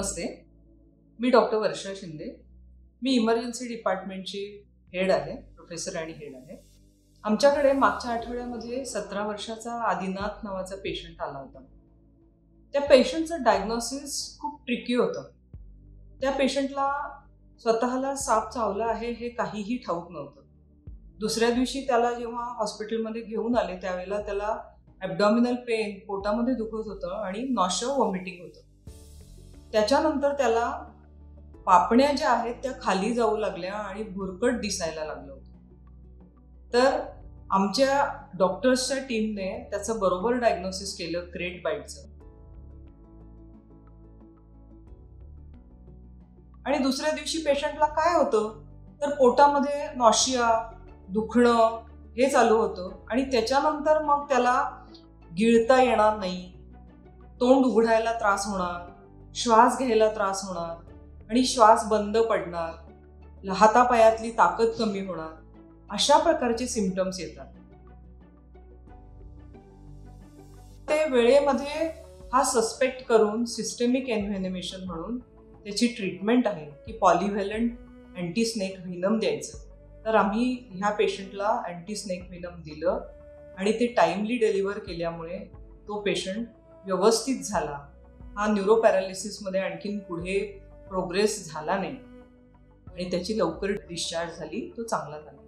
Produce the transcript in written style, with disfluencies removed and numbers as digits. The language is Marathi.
नमस्ते, मी डॉक्टर वर्षा शिंदे. मी इमर्जन्सी डिपार्टमेंटची हेड आहे, प्रोफेसर आणि हेड आहे. आमच्याकडे मागच्या आठवड्यामध्ये 17 वर्षाचा आदिनाथ नावाचा पेशंट आला होता. त्या पेशंटचं डायग्नोसिस खूप ट्रिकी होतं. त्या पेशंटला स्वतःला साप चावला आहे हे काहीही ठाऊक नव्हतं. दुसऱ्या दिवशी त्याला जेव्हा हॉस्पिटलमध्ये घेऊन आले त्यावेळेला त्याला ॲब्डॉमिनल पेन, पोटामध्ये दुखत होतं आणि नॉशिया, व्हॉमिटिंग होतं. त्याच्यानंतर त्याला पापण्या ज्या आहेत त्या खाली जाऊ लागल्या आणि भुरकट दिसायला लागलं होतं. तर आमच्या डॉक्टर्सच्या टीमने त्याचं बरोबर डायग्नोसिस केलं क्रेट बाईटचं. आणि दुसऱ्या दिवशी पेशंटला काय होतं तर पोटामध्ये नॉशिया, दुखणं हे चालू होतं आणि त्याच्यानंतर मग त्याला गिळता येणार नाही, तोंड उघडायला त्रास होणार, श्वास घ्यायला त्रास होणार आणि श्वास बंद पडणार, हातापायातली ताकद कमी होणार, अशा प्रकारचे सिम्पटम्स येतात. ते वेळेमध्ये हा सस्पेक्ट करून सिस्टेमिक एन्व्हेनेमेशन म्हणून त्याची ट्रीटमेंट आहे की पॉलिव्हॅलंट अँटी स्नेक व्हेनम द्यायचं. तर आम्ही ह्या पेशंटला अँटी स्नेक व्हेनम दिलं आणि ते टाइमली डिलिव्हर केल्यामुळे तो पेशंट व्यवस्थित झाला. हा न्यूरोपॅरालिसिसमध्ये आणखीन पुढे प्रोग्रेस झाला नाही आणि त्याची लवकर डिस्चार्ज झाली, तो चांगला झाला.